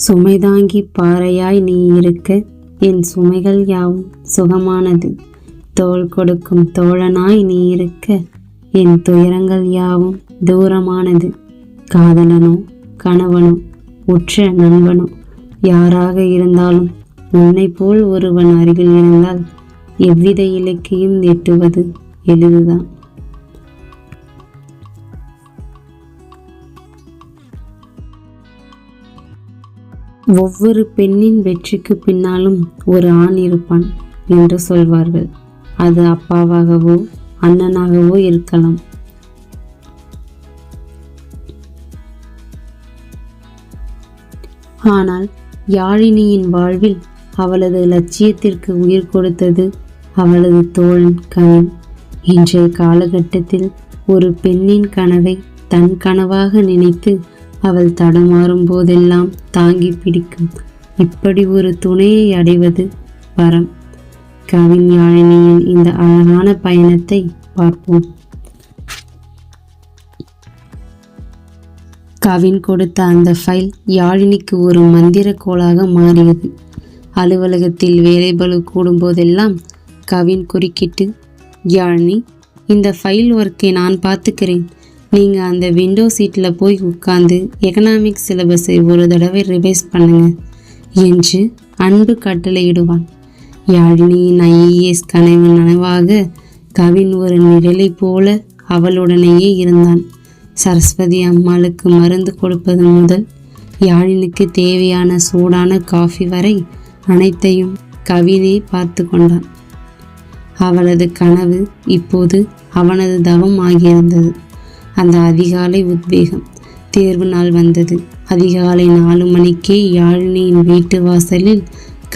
சுமைதாங்கி பாறையாய் நீ இருக்க என் சுமைகள் யாவும் சுகமானது. தோள் கொடுக்கும் தோழனாய் நீ இருக்க என் துயரங்கள் யாவும் தூரமானது. காதலனோ கணவனோ உற்ற நண்பனோ யாராக இருந்தாலும் உன்னை போல் ஒருவன் அருகில் இருந்தால் எவ்வித இலக்கையும் எட்டுவது எளிதுதான். ஒவ்வொரு பெண்ணின் வெற்றிக்கு பின்னாலும் ஒரு ஆண் இருப்பான் என்று சொல்வார்கள். அது அப்பாவாகவோ அண்ணனாகவோ இருக்கலாம். ஆனால் யாழினியின் வாழ்வில் அவளது லட்சியத்திற்கு உயிர் கொடுத்தது அவளது தோழன் கவின். இன்றைய காலகட்டத்தில் ஒரு பெண்ணின் கனவை தன் கனவாக நினைத்து அவள் தடமாறும் போதெல்லாம் தாங்கி பிடிக்கும் இப்படி ஒரு துணையை அடைவது வரம். கவின் யாழினியின் இந்த அழகான பயணத்தை பார்ப்போம். கவின் கொடுத்த அந்த ஃபைல் யாழினிக்கு ஒரு மந்திர கோளாக மாறியது. அலுவலகத்தில் வேலைபளு கூடும்போதெல்லாம் கவின் குறுக்கிட்டு, யாழினி, இந்த ஃபைல் ஒர்க்கை நான் பார்த்துக்கிறேன், நீங்கள் அந்த விண்டோ சீட்டில் போய் உட்கார்ந்து எக்கனாமிக்ஸ் சிலபஸை ஒரு தடவை ரிவைஸ் பண்ணுங்க என்று அன்பு கட்டளையிடுவான். யாழினியின் IAS கனவு நனவாக கவின் ஒரு நிழலை போல அவளுடனேயே இருந்தான். சரஸ்வதி அம்மாளுக்கு மருந்து கொடுப்பது முதல் யாழினிக்கு தேவையான சூடான காஃபி வரை அனைத்தையும் கவினே பார்த்து கொண்டான். அவளது கனவு இப்போது அவனது தவம் ஆகியிருந்தது. அந்த அதிகாலை உத்வேகம். தேர்வு நாள் வந்தது. அதிகாலை 4 மணிக்கே யாழினியின் வீட்டு வாசலில்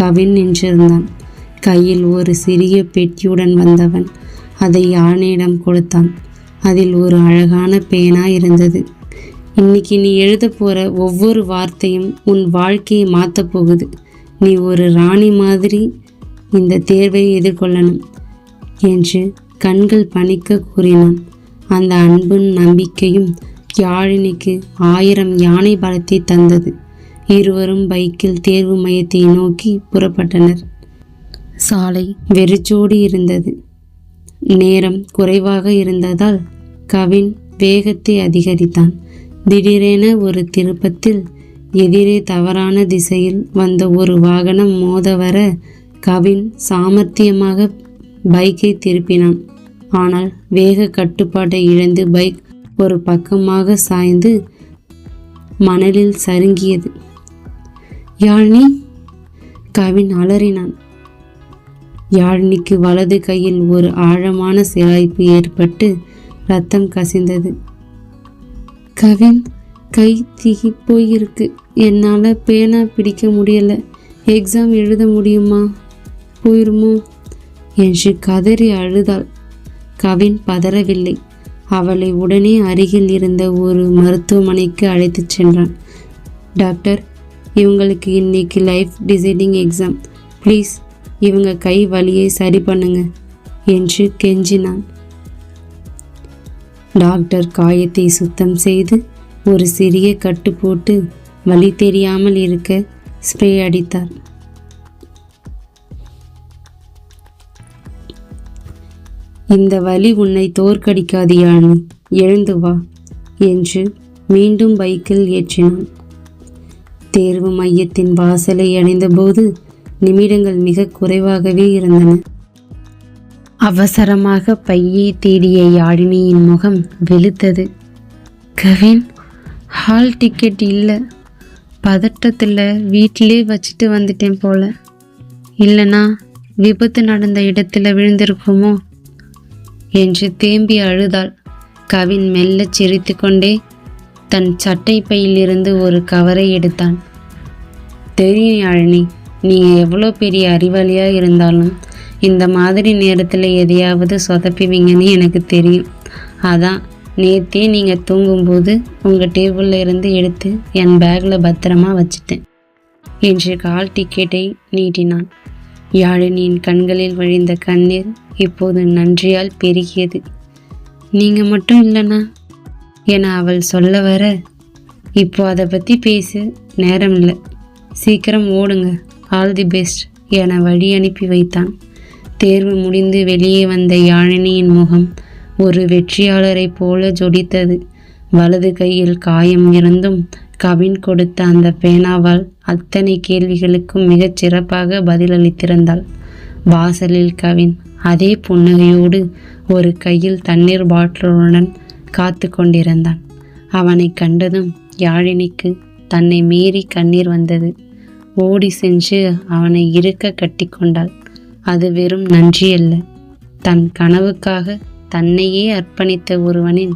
கவின் நின்றிருந்தான். கையில் ஒரு சிறிய பெட்டியுடன் வந்தவன் அதை யாழினியிடம் கொடுத்தான். அதில் ஒரு அழகான பேனா இருந்தது. இன்னைக்கு நீ எழுத போகிற ஒவ்வொரு வார்த்தையும் உன் வாழ்க்கையை மாற்றப் போகுது. நீ ஒரு ராணி மாதிரி இந்த தேர்வை எதிர்கொள்ளணும் என்று கண்கள் பணிக்க கூறினான். அந்த அன்பும் நம்பிக்கையும் யாழினிக்கு 1000 யானை பலத்தை தந்தது. இருவரும் பைக்கில் தேர்வு மையத்தை நோக்கி புறப்பட்டனர். சாலை வெறிச்சோடி இருந்தது. நேரம் குறைவாக இருந்ததால் கவின் வேகத்தை அதிகரித்தான். திடீரென ஒரு திருப்பத்தில் எதிரே தவறான திசையில் வந்த ஒரு வாகனம் மோத வர கவின் சாமர்த்தியமாக பைக்கை திருப்பினான். ஆனால் வேக கட்டுப்பாட்டை இழந்து பைக் ஒரு பக்கமாக சாய்ந்து மணலில் சறுங்கியது. யாழினி, கவின் அலறினான். யாழினிக்கு வலது கையில் ஒரு ஆழமான சிராய்ப்பு ஏற்பட்டு ரத்தம் கசிந்தது. கவின், கை தீகி போயிருக்கு, என்னால் பேனா பிடிக்க முடியலை, எக்ஸாம் எழுத முடியுமா, போயிருமோ என்று கதறி அழுதாள். கவின் பதறவில்லை. அவளை உடனே அருகில் இருந்த ஒரு மருத்துவமனைக்கு அழைத்துச் சென்றான். டாக்டர், இவங்களுக்கு இன்னைக்கு லைஃப் டிசைடிங் எக்ஸாம், ப்ளீஸ் இவங்க கை வலியை சரி பண்ணுங்க என்று கெஞ்சினான். டாக்டர் காயத்தை சுத்தம் செய்து ஒரு சிறிய கட்டு போட்டு வலி தெரியாமல் இருக்க ஸ்ப்ரே அடித்தார். இந்த வலி உன்னை தோற்கடிக்காது யாழினி, எழுந்து வா என்று மீண்டும் பைக்கில் ஏற்றினான். தேர்வு மையத்தின் வாசலை அடைந்தபோது நிமிடங்கள் மிக குறைவாகவே இருந்தன. அவசரமாக பையை தேடிய யாழினியின் முகம் வெளுத்தது. கவின், ஹால் டிக்கெட் இல்லை, பதட்டத்தில் வீட்டிலே வச்சுட்டு வந்துட்டேன் போல, இல்லைனா விபத்து நடந்த இடத்துல விழுந்திருக்குமோ என்று தேம்பி அழுதாள். கவின் மெல்லச் சிரித்து கொண்டே தன் சட்டை பையிலிருந்து ஒரு கவரை எடுத்தான். தெரியும் யாழினி, நீங்கள் எவ்வளோ பெரிய அறிவாளியாக இருந்தாலும் இந்த மாதிரி நேரத்தில் எதையாவது சொதப்பிவீங்கன்னு எனக்கு தெரியும். அதான் நேற்றே நீங்கள் தூங்கும்போது உங்கள் டேபிளில் இருந்து எடுத்து என் பேக்கில் பத்திரமா வச்சுட்டேன் என்று கால் டிக்கெட்டை நீட்டினான். யாழினியின் கண்களில் வழிந்த கண்ணீர் இப்போது நன்றியால் பெருகியது. நீங்கள் மட்டும் இல்லைனா என அவள் சொல்ல வர, இப்போ அதை பற்றி பேச நேரம் இல்லை, சீக்கிரம் ஓடுங்க, ஆல் தி பெஸ்ட் என வழி அனுப்பி வைத்தான். தேர்வு முடிந்து வெளியே வந்த யாழினியின் முகம் ஒரு வெற்றியாளரைப் போல ஜொலித்தது. வலது கையில் காயம் இருந்தும் கவின் கொடுத்த அந்த பேனாவால் அத்தனை கேள்விகளுக்கும் மிகச் சிறப்பாக பதிலளித்திருந்தாள். வாசலில் கவின் அதே புன்னகையோடு ஒரு கையில் தண்ணீர் பாட்டிலுடன் காத்து கொண்டிருந்தான். அவனை கண்டதும் யாழினிக்கு தன்னை மீறி கண்ணீர் வந்தது. ஓடி சென்று அவனை இறுக்க கட்டி கொண்டாள். அது வெறும் நன்றியல்ல, தன் கனவுக்காக தன்னையே அர்ப்பணித்த ஒருவனின்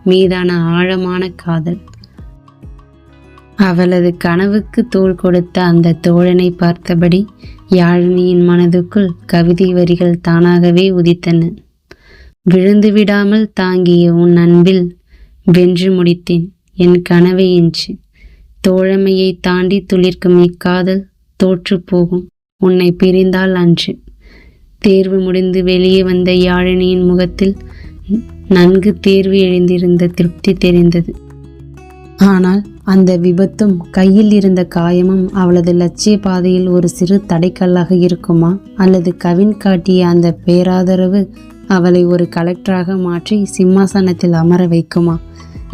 மீதான ஆழமான காதல். அவளது கனவுக்கு தோள் கொடுத்த அந்த தோழனை பார்த்தபடி யாழினியின் மனதுக்குள் கவிதை வரிகள் தானாகவே உதித்தன. விழுந்து விடாமல் தாங்கிய உன் அன்பில் வென்று முடித்தேன் என் கனவை என்று. தோழமையை தாண்டி துளிர்க்கும் இக்காதல் தோற்று போகும் உன்னை பிரிந்தால் அன்று. தேர்வு முடிந்து வெளியே வந்த யாழினியின் முகத்தில் நன்கு தேர்வு எழுந்திருந்த திருப்தி தெரிந்தது. ஆனால் அந்த விபத்தும் கையில் இருந்த காயமும் அவளது லட்சிய பாதையில் ஒரு சிறு தடைக்கல்லாக இருக்குமா, அல்லது கவின் காட்டிய அந்த பேராதரவு அவளை ஒரு கலெக்டராக மாற்றி சிம்மாசனத்தில் அமர வைக்குமா?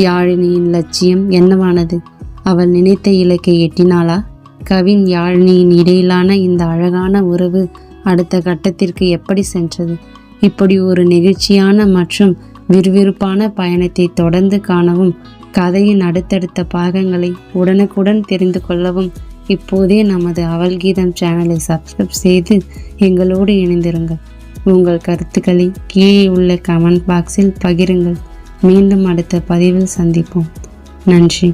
யாழினியின் லட்சியம் என்னவானது? அவள் நினைத்த இலக்கை எட்டினாளா? கவின் யாழினியின் இடையிலான இந்த அழகான உறவு அடுத்த கட்டத்திற்கு எப்படி சென்றது? இப்படி ஒரு நெகிழ்ச்சியான மற்றும் விறுவிறுப்பான பயணத்தை தொடர்ந்து காணவும், கதையின் அடுத்தடுத்த பாகங்களை உடனுக்குடன் தெரிந்து கொள்ளவும் இப்போதே நமது அவள் கீதம் சேனலை சப்ஸ்கிரைப் செய்து எங்களோடு இணைந்திருங்கள். உங்கள் கருத்துக்களை கீழே உள்ள கமெண்ட் பாக்ஸில் பகிருங்கள். மீண்டும் அடுத்த பதிவில் சந்திப்போம். நன்றி.